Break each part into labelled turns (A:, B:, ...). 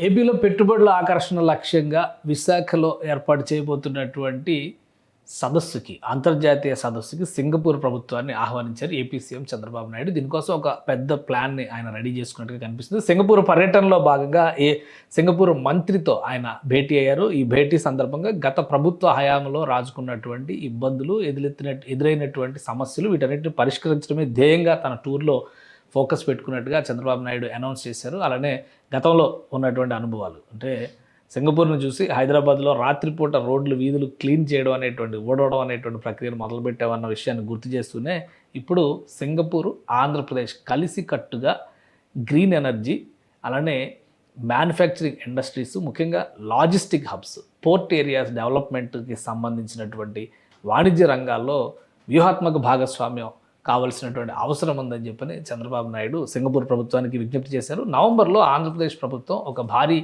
A: ఏపీలో పెట్టుబడుల ఆకర్షణ లక్ష్యంగా విశాఖలో ఏర్పాటు చేయబోతున్నటువంటి సదస్సుకి, అంతర్జాతీయ సదస్సుకి సింగపూర్ ప్రభుత్వాన్ని ఆహ్వానించారు ఏపీ సీఎం చంద్రబాబు నాయుడు. దీనికోసం ఒక పెద్ద ప్లాన్ని ఆయన రెడీ చేసుకున్నట్టుగా కనిపిస్తుంది. సింగపూర్ పర్యటనలో భాగంగా సింగపూర్ మంత్రితో ఆయన భేటీ అయ్యారు. ఈ భేటీ సందర్భంగా గత ప్రభుత్వ హయాంలో రాజుకున్నటువంటి ఇబ్బందులు, ఎదురైనటువంటి సమస్యలు, వీటన్నిటిని పరిష్కరించడమే ధ్యేయంగా తన టూర్లో ఫోకస్ పెట్టుకున్నట్టుగా చంద్రబాబు నాయుడు అనౌన్స్ చేశారు. అలానే గతంలో ఉన్నటువంటి అనుభవాలు, అంటే సింగపూర్ను చూసి హైదరాబాద్లో రాత్రిపూట రోడ్లు, వీధులు క్లీన్ చేయడం అనేటువంటి, ఓడవడం అనేటువంటి ప్రక్రియను మొదలుపెట్టామన్న విషయాన్ని గుర్తు చేస్తూనే ఇప్పుడు సింగపూరు, ఆంధ్రప్రదేశ్ కలిసికట్టుగా గ్రీన్ ఎనర్జీ, అలానే మ్యానుఫ్యాక్చరింగ్ ఇండస్ట్రీస్, ముఖ్యంగా లాజిస్టిక్ హబ్స్, పోర్ట్ ఏరియాస్ డెవలప్మెంట్కి సంబంధించినటువంటి వాణిజ్య రంగాల్లో వ్యూహాత్మక భాగస్వామ్యం కావాల్సినటువంటి అవసరం ఉందని చెప్పని చంద్రబాబు నాయుడు సింగపూర్ ప్రభుత్వానికి విజ్ఞప్తి చేశారు. నవంబర్లో ఆంధ్రప్రదేశ్ ప్రభుత్వం ఒక భారీ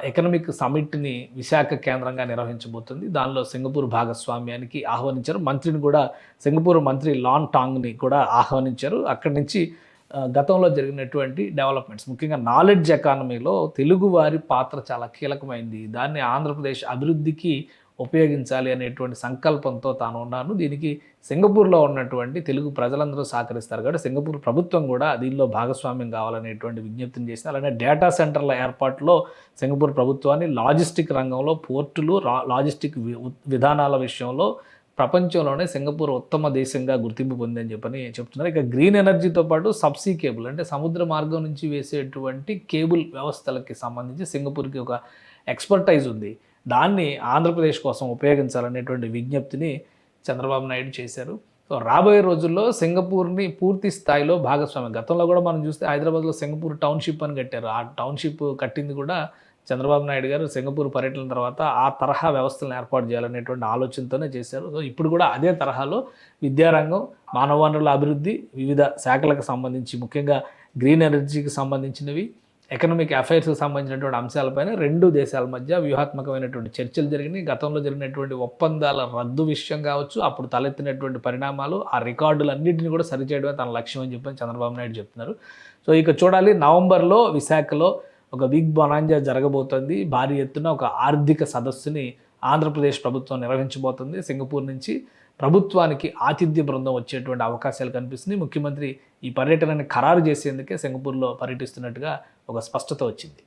A: ఎకనామిక్ సమిట్ని విశాఖ కేంద్రంగా నిర్వహించబోతుంది. దానిలో సింగపూర్ భాగస్వామ్యానికి ఆహ్వానించారు. మంత్రిని కూడా, సింగపూర్ మంత్రి లాన్ టాంగ్ని కూడా ఆహ్వానించారు. అక్కడి నుంచి గతంలో జరిగినటువంటి డెవలప్మెంట్స్, ముఖ్యంగా నాలెడ్జ్ ఎకానమీలో తెలుగువారి పాత్ర చాలా కీలకమైంది, దాన్ని ఆంధ్రప్రదేశ్ అభివృద్ధికి ఉపయోగించాలి అనేటువంటి సంకల్పంతో తాను ఉన్నాను, దీనికి సింగపూర్లో ఉన్నటువంటి తెలుగు ప్రజలందరూ సహకరిస్తారు కాబట్టి సింగపూర్ ప్రభుత్వం కూడా దీనిలో భాగస్వామ్యం కావాలనేటువంటి విజ్ఞప్తిని చేసింది. అలానే డేటా సెంటర్ల ఏర్పాటులో సింగపూర్ ప్రభుత్వాన్ని, లాజిస్టిక్ రంగంలో, పోర్టులు, లాజిస్టిక్ విధానాల విషయంలో ప్రపంచంలోనే సింగపూర్ ఉత్తమ దేశంగా గుర్తింపు పొందని చెప్పని చెప్తున్నారు. ఇక గ్రీన్ ఎనర్జీతో పాటు సబ్సీ కేబుల్, అంటే సముద్ర మార్గం నుంచి వేసేటువంటి కేబుల్ వ్యవస్థలకి సంబంధించి సింగపూర్కి ఒక ఎక్స్పర్టైజ్ ఉంది, దాన్ని ఆంధ్రప్రదేశ్ కోసం ఉపయోగించాలనేటువంటి విజ్ఞప్తిని చంద్రబాబు నాయుడు చేశారు. సో రాబోయే రోజుల్లో సింగపూర్ని పూర్తి స్థాయిలో భాగస్వామ్యం, గతంలో కూడా మనం చూస్తే హైదరాబాద్లో సింగపూర్ టౌన్షిప్ అని కట్టారు. ఆ టౌన్షిప్ కట్టింది కూడా చంద్రబాబు నాయుడు గారు సింగపూర్ పర్యటన తర్వాత ఆ తరహా వ్యవస్థలను ఏర్పాటు చేయాలనేటువంటి ఆలోచనతోనే చేశారు. సో ఇప్పుడు కూడా అదే తరహాలో విద్యారంగం, మానవ వనరుల అభివృద్ధి, వివిధ శాఖలకు సంబంధించి, ముఖ్యంగా గ్రీన్ ఎనర్జీకి సంబంధించినవి, ఎకనామిక్ అఫైర్స్కి సంబంధించినటువంటి అంశాలపైన రెండు దేశాల మధ్య వ్యూహాత్మకమైనటువంటి చర్చలు జరిగినాయి. గతంలో జరిగినటువంటి ఒప్పందాల రద్దు విషయం కావచ్చు, అప్పుడు తలెత్తినటువంటి పరిణామాలు, ఆ రికార్డులన్నింటినీ కూడా సరిచేయడమే తన లక్ష్యం అని చెప్పని చంద్రబాబు నాయుడు చెప్తున్నారు. సో ఇక చూడాలి, నవంబర్లో విశాఖలో ఒక బిగ్ బొనాంజా జరగబోతుంది. భారీ ఎత్తున ఒక ఆర్థిక సదస్సుని ఆంధ్రప్రదేశ్ ప్రభుత్వం నిర్వహించబోతుంది. సింగపూర్ నుంచి ప్రభుత్వానికి ఆతిథ్య బృందం వచ్చేటువంటి అవకాశాలు కనిపిస్తుంది. ముఖ్యమంత్రి ఈ పర్యటనని ఖరారు చేసేందుకే సింగపూర్లో పర్యటిస్తున్నట్టుగా ఒక స్పష్టత వచ్చింది.